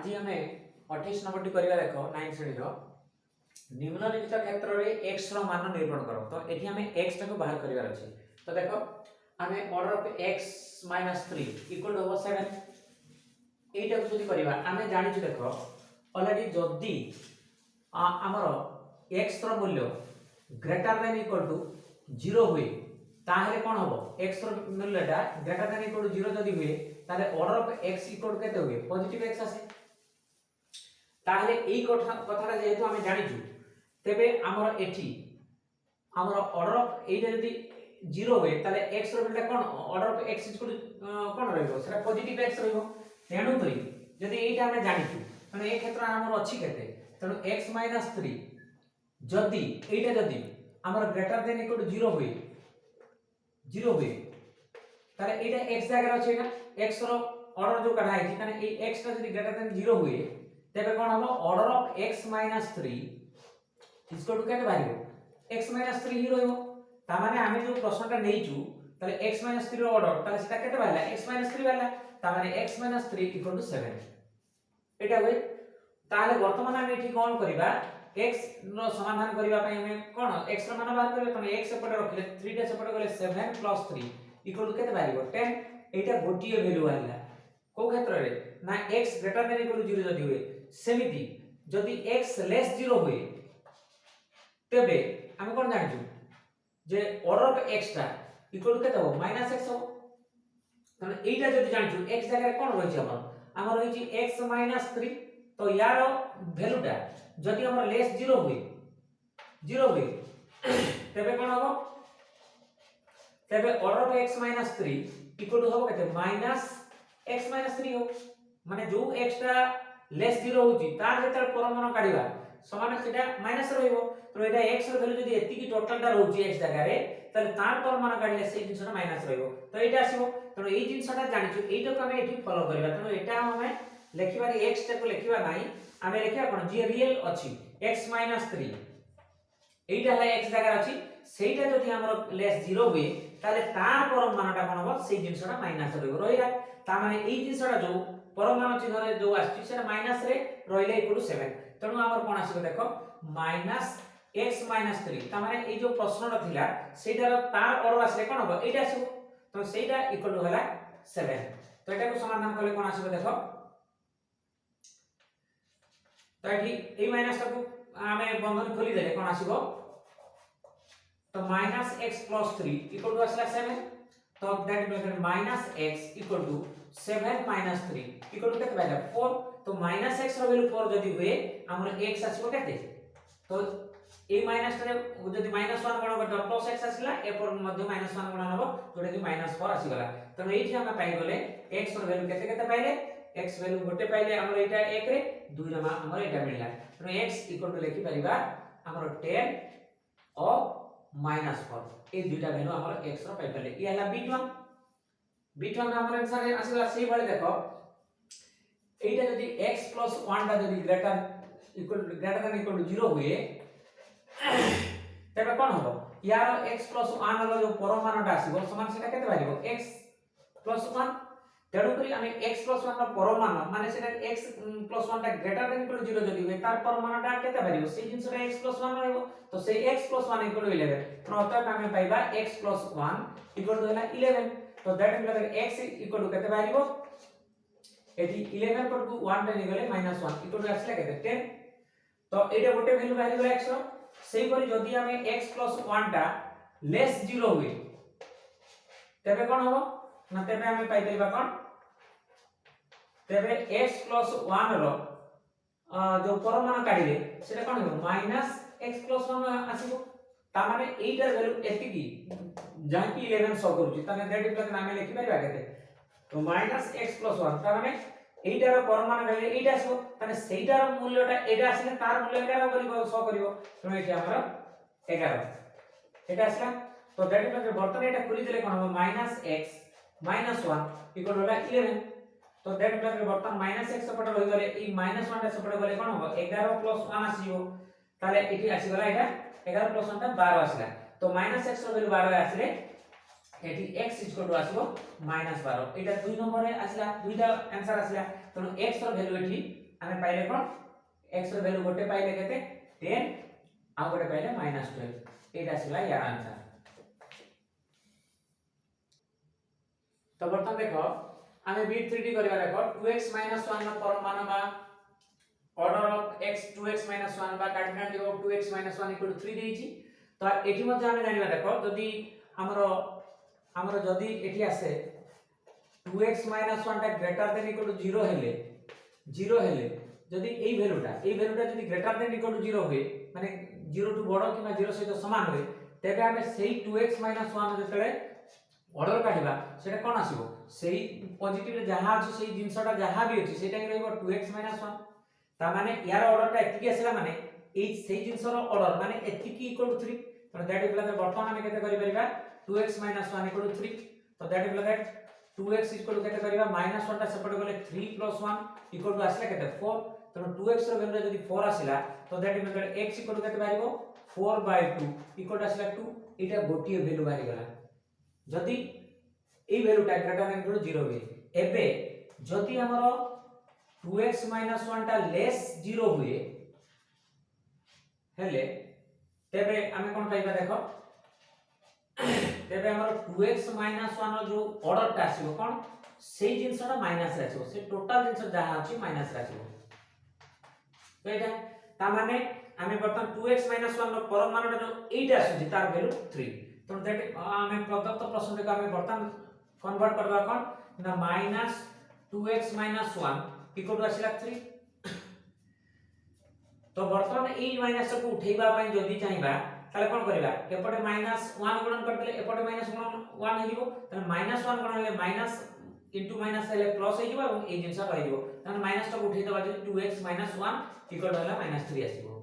आज आम 28 नंबर करवा देख 9 श्रेणी निम्नलिखित क्षेत्र में x मान निर्माण कर। तो ये आम x टाक बाहर करार अच्छे। तो देख आम ऑर्डर ऑफ x - 3 इक्वल हम 7 यहीटा को करवा आम जानी देख अलरेडी जदि आमर x मूल्य ग्रेटर देन इक्वल टू 0 हुए ताहले कौन हम x मूल्यटा ग्रेटर देन इक्वल टू 0 जदि हुए ताहले ऑर्डर ऑफ x इक्वल केते हुए पॉजिटिव x आसे। ताहले एई कथाटा जेहेतु आमे जानिछु तेबे हमर एठी हमर ऑर्डर ऑफ एटा जदि 0 हुए ताहले x रो मूल्य कोन ऑर्डर ऑफ x इक्वल कोन रहइबो सेटा पॉजिटिव x रहइबो। तेनु करी जदि एटा आमे जानिछु तने ए क्षेत्र हमर अछि केते तनो x - 3 जदि एटा जदि हमर ग्रेटर देन इक्वल टू 0 हुए ताले एटा x जगह अछि ना x रो ऑर्डर जो कढा है ताने ए x टा जदि ग्रेटर देन 0 हुए तेबे कोन हबो order of x - 3 equal to केते बाहिबो x - 3 ही रहइबो। ता माने आमे जो प्रश्नटा नेइचू ताले x - 3 रो ऑर्डर ताले सेटा केते बाहिला x - 3 बाहिला ता माने x - 3 इक्वल टू 7 एटा होय। ताले वर्तमान आमे एठी कोन करिबा x नो समाधान करिबा पई हमें कोन x रो मान बाहर करिबा तने x सेपटे रखले 3 टा सेपटे गले 7 + 3 इक्वल टू केते बाहिबो 10 एटा गोटिए वैल्यू आइला को क्षेत्र रे ना x greater than equal to 0 जदि हुए सेमिति जदि x लेस 0 हुए तेबे हम कोन जानिछु जे ऑर्डर ऑफ x टा इक्वल टू केते हो -x हो। तने एटा जदि जानिछु x जगह कोन रहिछि हमर रहिछि x - 3 तो यार वैल्यूटा जदि हमर लेस 0 हुए तेबे कोन हो तेबे order of x - 3 equal to हो केते -x - 3 हो माने जो x टा लेस 0 होची तार जेतर परमाणु काढिबा समान सेटा माइनस रहइबो। तो एटा x रो वैल्यू जदि एति की टोटल टा रहउची x जगह रे तले तार परमाणु काढले से जिंसटा माइनस रहइबो तो एटा आसीबो। तो एई जिंसटा जानिछु एटा को हमें एठी फॉलो करबा। तो एटा हमें लेखिबा रे x टा को लेखिबा नाही हमें लेखिबा कोन जे रियल अछि x - 3 एटा हला x जगह अछि सेटा जदि हमर लेस 0 हुए ताले तार परमाणुटा कोन हो से जिंसटा माइनस रहइबो रहिला। ता माने एई जिंसटा जो परमाणु चिन्ह रे जो आछि सेटा माइनस रे रहिले इक्वल टू 7 तणु हमर कोन आसीबो देखो -x - 3 ता माने एई जो प्रश्नटा थिला सेटार तार ऑर्डर आसले कोन हो एटा आसीबो तो सेटा इक्वल टू हला 7। तो एटा को समाधान करले कोन आसीबो देखो तो एठी ए माइनस टा को हमें बंधन खोली देले कोन आसीबो तो -x + 3 इक्वल टू आसला 7 तो that means -x equal to 7 - 3 equal to केते बाइला 4 तो -x रो वैल्यू 4 जदि हुए हमर x आसीबो केते तो ए माइनस रे जदि -1 गुण करता प्लस x आसीला ए पर मध्ये -1 गुण हबो जोटा कि -4 आसी गला। तो एठी हम पाइ गले x रो वैल्यू केते केते पाइले x वैल्यू गोटे पाइले हमर एटा 1 रे 2 रे हमर एटा मिलला। तो x इक्वल टू लिखि परिबा हमर 10 और -4 ए दुटा वैल्यू हमर x रो पाइ पले ई हला b1 हमर आंसर आसीला सेही भले देखो एटा जदि x + 1 टा जदि ग्रेटर देन इक्वल टू 0 हुए तबे कोन हबो यार x + 1 रो जो परमाणुटा आसीबो समान सेटा केते बाहिबो x + 1 तेडु करी हमें x + 1 रो परमाणु माने सेटा x + 1 टा ग्रेटर देन इक्वल टू 0 जदि हुए तार परमाणुटा केते बाहिबो से जिंसटा x + 1 रहइबो तो से x + 1 इक्वल टू 11 तो अतः हमें पाइबा x + 1 इक्वल टू हला 11 तो that means x equal to केते बाहिबो एठी 11 पर 1 रे गले -1 इक्वल टू आसले केते 10 तो एटा गोटे वैल्यू बाहिबो x रो सेही करी जदि हमें x + 1 टा लेस 0 हुए तबे कोन हबो ना तबे हमें पाइ परिबा कोन तबे x + 1 रो जो परमाणु काढिले सेटा कोन हो -x + 1 आसीबो ता माने एटार वैल्यू एति की जहाँ की 11 शो करूची तने दैट इक्वल नामे लिखि परिबा केते तो -x + 1 ता माने एटार परमाणु वैल्यू एटा आसीबो तने सेटार मूल्यटा एटा आसीले तार मूल्य एटा करिबो शो करिवो तो एटा हमर 11 एटा आसला। तो दैट इक्वल बर्तन एटा खुली देले कोन हो -x - 1 इक्वल होला 11 तो दैट इक्वल बर्तन -x सेपटे रहि गले ई -1 टा सेपटे गले कोन हो 11 + 1 आसीबो ताले एठी आसी गला एटा 11 + 1 टा 12 आसला तो -x रो वैल्यू 12 आसीले एठी x equal to आसीबो -12 Etah 2 number रे आसला दुईटा आंसर आसला तो x रो वैल्यू एठी आमे पाइले कोन x रो वैल्यू गोटे पाइले केते 10 आ गोटे पाइले -12 एटा आसीला यार आंसर। तो बर्तन देखो आमे बीट 3D करबा देखो 2x 1 नो परम मान बा ऑर्डर ऑफ x 2x 1 बा कार्डिनल ऑफ 2x 1 3 देइची। तो एठी मध्ये आमे जानिबा देखो जदी हमरो जदी एठी आसे 2x 1 टा ग्रेटर देन इक्वल टू 0 हेले जदी एई वैल्यूटा जदी ग्रेटर देन इक्वल टू 0 होय माने 0 टू बडो किबा 0 सहित समान होय तेबे आमे सेही 2x 1 जतले ऑर्डर काढिबा सेटा कोन आसीबो सेही पॉजिटिव रे जहा अछि सेही जिंसटा जहा भी अछि सेटा कि रहइबो 2x 1 ता माने यार ऑर्डरटा एतिकी आसीला माने एई सेही जिंसर ऑर्डर माने एतिकी इक्वल टू 3 तो दैट इज लाइक वर्तमान हमें केते करि परिबा 2x 1 इक्वल टू 3 तो that is like 2x equal to केते करिबा -1 टा सेपटे गले 3 + 1 इक्वल टू आसीला केते 4 तो 2x रो वैल्यू जदी 4 आसीला तो that is like x equal to केते बारिबो 4/2 इक्वल टू आसीला 2 एटा गोटिए वैल्यू बारि गला जदी ए वैल्यूटा ग्रेटर देन इक्वल टू 0 हुए एबे जदी हमरो 2x 1 टा लेस 0 हुए हेले तेबे आमे कोन पाइबा देखो तेबे हमरो 2x 1 जो ऑर्डर टा आसीबो कोन सेही जिंसटा माइनस रे आसीबो से टोटल जिंस जहा अछि माइनस रे आसीबो तो एटा ता माने आमे बर्तन 2x 1 नो परम मानटा जो 8 आसी तार वैल्यू 3 तो दैट आमे प्रदत्त प्रश्न को आमे बर्तन कन्वर्ट करबा कोन ना -2x 1 इक्वल टू आसीला 3 तो बर्तमान ए माइनस को उठेबा पई जदी चाहिबा ताले कोन करबा एपटे -1 गुणन करले एपटे -1 हेजिबो त -1 गुणन ले माइनस इनटू माइनस हेले प्लस हेजिबो एवं ए जिंस रहिबो त माइनस को उठेइ दबा जदी 2x 1 इक्वल टू होला -3 आसीबो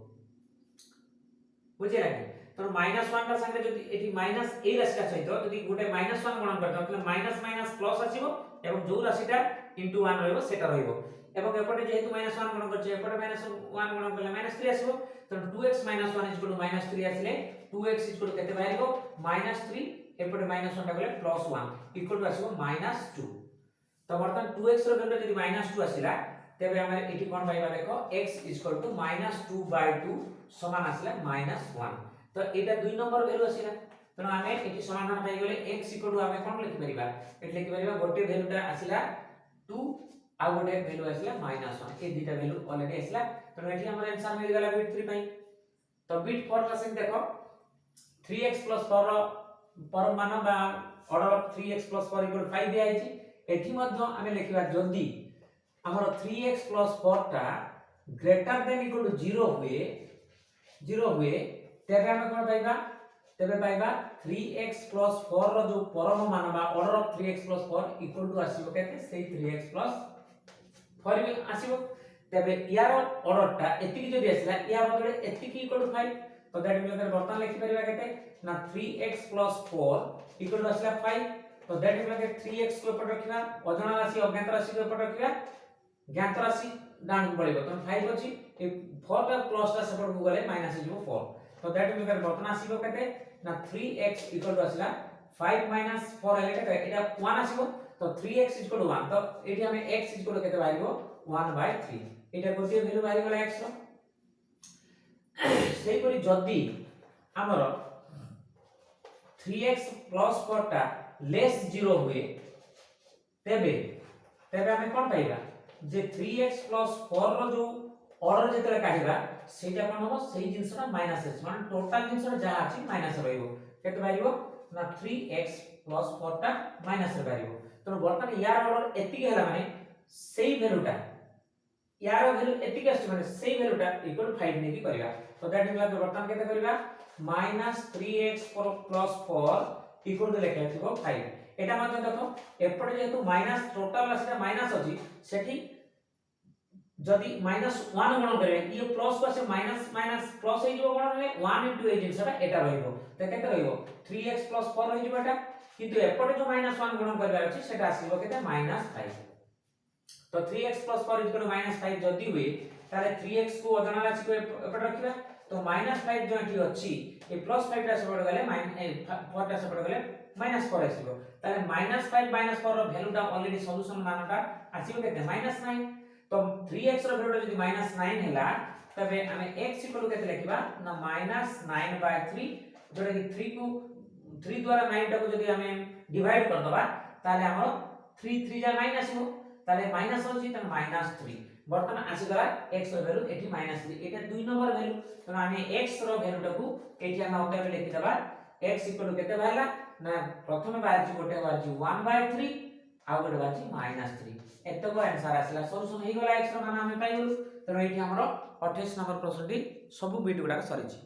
बुझे लागे तो -1 टा संगे जदी एठी माइनस ए राशिटा सहित जदी गोटे -1 गुणन करता त माइनस माइनस प्लस आसीबो एवं जो राशिटा इनटू 1 रहइबो सेटा रहइबो एवं एपटे जेहेतु -1 गुणन करछ एपटे -1 गुणन करले -3 आसीबो तो 2x 1 -3 आसीले 2x केते बाहिरबो -3 एपटे -1 टा गले +1 इक्वल टू आसीबो -2 तो बर्तन 2x रो वैल्यू जदी -2 आसीला तेबे हम एठी कोन पाइबा देखो x -2/2 समान आसीला -1 तो एटा 2 नंबर वैल्यू आसीला तो हमें एठी समाधान पाइ गेले x हमें कोन लिखि परिबा एठी लिखि परिबा गोटे वैल्यूटा आसीला 2 आ गोटे वैल्यू आसीला -1 ए दुटा वैल्यू ऑलरेडी आसीला तो एठी हमर आंसर मिल गेला बिट 3 पई तो बिट 4 रा सेम देखो 3x + 4 रो परम मान बा ऑर्डर ऑफ 3x + 4 = 5 दिया आइछि एठी मध्ये हमें लिखिबा जदी हमर 3x + 4 टा ग्रेटर देन इक्वल टू 0 हुए तेबे हम कोन पाइबा तेबे पाइबा 3x + 4 रो जो परम मान बा order of 3x + 4 equal to आसीबो केते सेही 3x + 4 भी आसीबो तेबे यार ऑर्डर टा एतिकी जदी आसीला या बदले एतिकी इक्वल टू 5 तो दैट मींस बर्तन लिखि परिबा केते ना 3x + 4 इक्वल टू आसीला 5 तो दैट मींस के 3x को ऊपर रखिबा अजଣା राशि अज्ञात राशि को ऊपर रखिबा ज्ञात राशि डान पड़िबो तो 5 अछि ए 4 टा प्लस टा सेपट को गले माइनस हो 4 तो दैट मींस बर्तन आसीबो केते ना 3x इक्वल टू आसीला 5 - 4 हेले केते एटा 1 आसीबो तो 3x = 1 तो एठी हमें x = केते बाहिबो 1/3 एटा गोटे वैल्यू बाहि गला x रो सेही परि जदी हमर 3x + 4 टा लेस 0 हुए तेबे हमें कोन पाइबा जे 3x + 4 रो जो ऑर्डर जेतले काढिबा सेटा कोन हो सेही जिंसटा माइनस अछि माने टोटल जिंसटा जा अछि माइनस रहइबो केते बाहिबो ना 3x + 4 टा माइनस रे बाहिबो तो बर्तन यार ऑर्डर एतिकी हला माने सेही वैल्यूटा यार वैल्यू एतिकी अछि माने सेही वैल्यूटा इक्वल 5 नेकी करिबा तो दैट मींस बर्तन केते करिबा -3x + 4 इक्वल टू लेखा थिबो 5 एटा मध्ये देखो एपटे जेतु माइनस टोटल राशिटा माइनस अछि सेठी जदी -1 गुणन करे ये प्लस को से माइनस माइनस प्लस हे जो गुणन ले 1 * ए जिंसटा एटा रहइबो त केते रहइबो 3x + 4 रहि जबटा किंतु एपटे जो -1 गुणन करबा अछि सेटा आसीबो केते -5 तो 3x + 4 = -5 जदी हुए ताले 3x को अजଣା राशि को एपटे रखिबा तो -5 जो एठी अछि ए +5 टा सेपट गले 4 टा सेपट गले -4 आसीबो ताले -5 - 4 रो वैल्यूटा ऑलरेडी सॉल्यूशन मानटा आसीबो केते -9 तो तो 3x रो वैल्यू जदी -9 हैला तबे हमें x इक्वल केते लिखिबा ना -9/3 जोटा कि 3 द्वारा 9 टाको जदी हमें डिवाइड कर दबा ताले हमरो 3 3 जा 9 आसीबो ताले माइनस होची त -3 बर्तमान आसी गला x रो वैल्यू एठी -3 एटा 2 नंबर वैल्यू तो हमें x रो वैल्यू टाको एठी हम ऑक्टेव लिखि दबा x इक्वल केते बाहरला ना प्रथमे बाहरची गोटे बाहरची 1/3 आ गोटे बाहरची -3 एतको आंसर आसला सॉल्यूशन हे गला x रो मान हमें पाइ गेलु तो एठी हमरो 28 नंबर प्रश्नटी सब बिट गुडा सरीची।